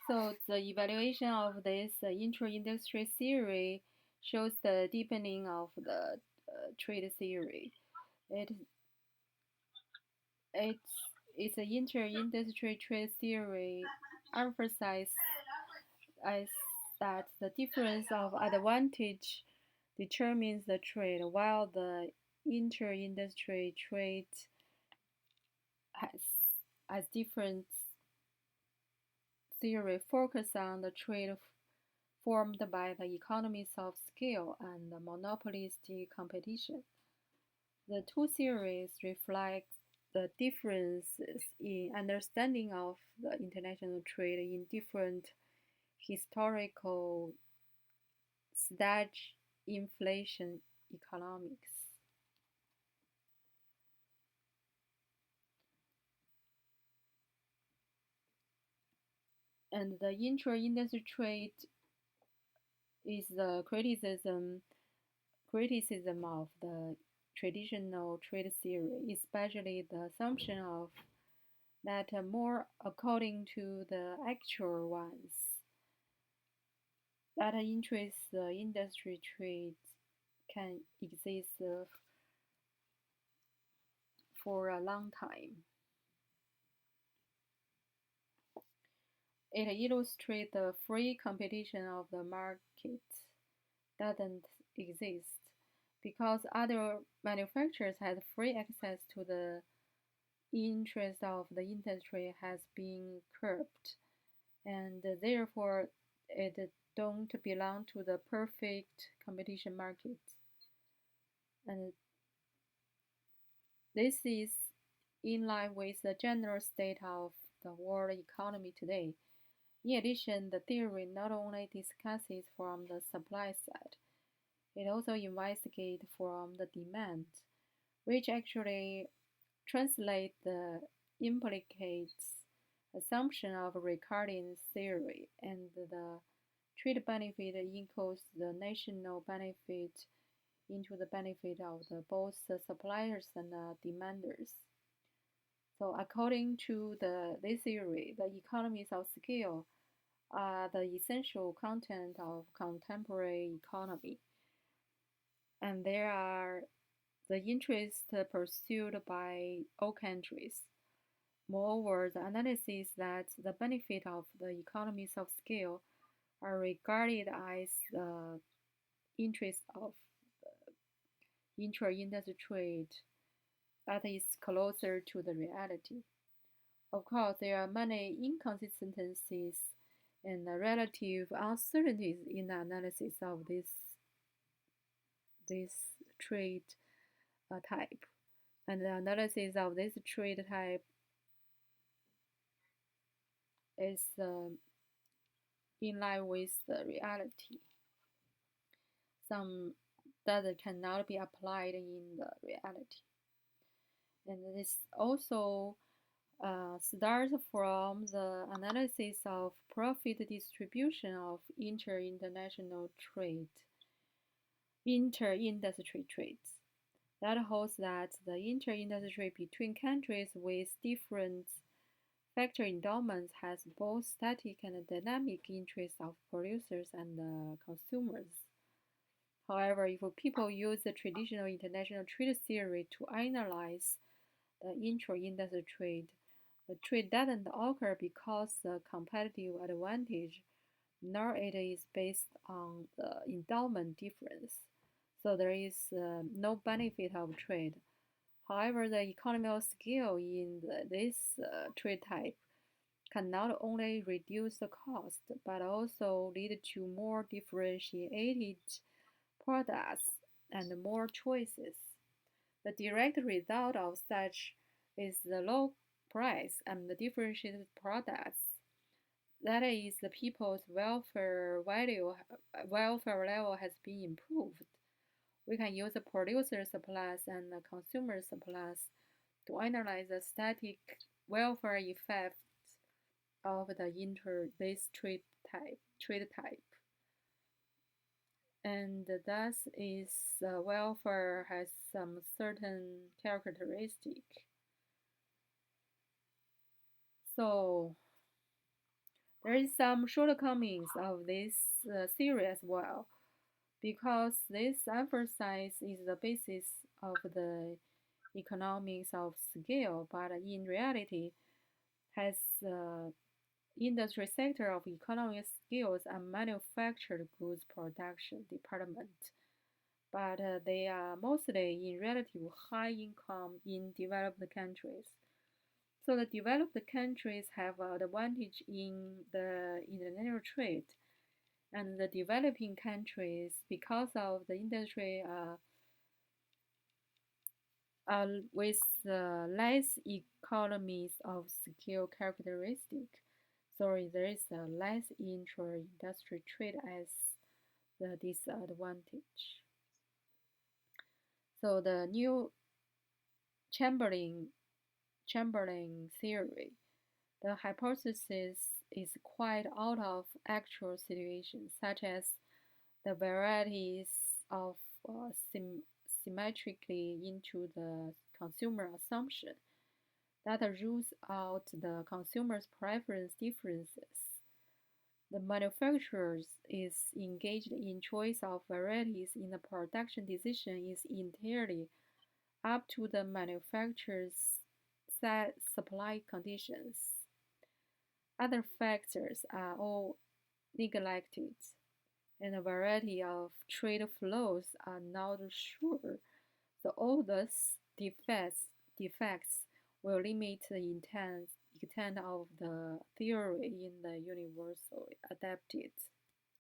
So the evaluation of this intra-industry theory shows the deepening of the trade theory. It it's an inter-industry trade theory emphasizes as that the difference of advantage determines the trade, while the inter-industry trade has as different theory focus on the trade formed by the economies of scale and the monopolistic competition. The two theories reflect the differences in understanding of the international trade in different historical stage inflation economics. And the intra-industry trade is the criticism of the traditional trade theory, especially the assumption of that more according to the actual ones that interest the industry trade can exist for a long time. It illustrates the free competition of the market doesn't exist because other manufacturers had free access to the interest of the industry has been curbed, and therefore it don't belong to the perfect competition market. And this is in line with the general state of the world economy today. In addition, the theory not only discusses from the supply side, it also investigates from the demand, which actually translate the implicates assumption of Ricardian theory, and the trade benefit equals the national benefit into the benefit of both the suppliers and the demanders. So according to this theory, the economies of scale are the essential content of contemporary economy, and there are the interests pursued by all countries. Moreover, the analysis that the benefit of the economies of scale are regarded as the interest of intra-industry trade that is closer to the reality. Of course, there are many inconsistencies and relative uncertainties in the analysis of this trade type. And the analysis of this trade type is in line with the reality. Some that cannot be applied in the reality. And this also starts from the analysis of profit distribution of inter-industry trades. That holds that the inter-industry between countries with different factor endowments has both static and dynamic interests of producers and consumers. However, if people use the traditional international trade theory to analyze the intra-industry trade, the trade doesn't occur because the competitive advantage, nor it is based on the endowment difference. So there is no benefit of trade. However, the economy of scale in this trade type can not only reduce the cost but also lead to more differentiated products and more choices. The direct result of such is the low price and the differentiated products. That is, the people's welfare level has been improved. We can use the producer surplus and the consumer surplus to analyze the static welfare effects of this trade type. And thus is welfare has some certain characteristic. So There is some shortcomings of this theory as well, because this emphasize is the basis of the economics of scale, but in reality has industry sector of economic skills and manufactured goods production department, but they are mostly in relative high income in developed countries. So the developed countries have an advantage in the international trade, and the developing countries, because of the industry with less economies of scale characteristic. Sorry, there is a less intra-industry trade as the disadvantage. So the new Chamberlain Chamberlain theory, the hypothesis is quite out of actual situations, such as the varieties of symmetrically into the consumer assumption that rules out the consumer's preference differences. The manufacturer is engaged in choice of varieties in the production decision is entirely up to the manufacturer's set supply conditions. Other factors are all neglected, and a variety of trade flows are not sure. So all those defects will limit the extent of the theory in the universal adapted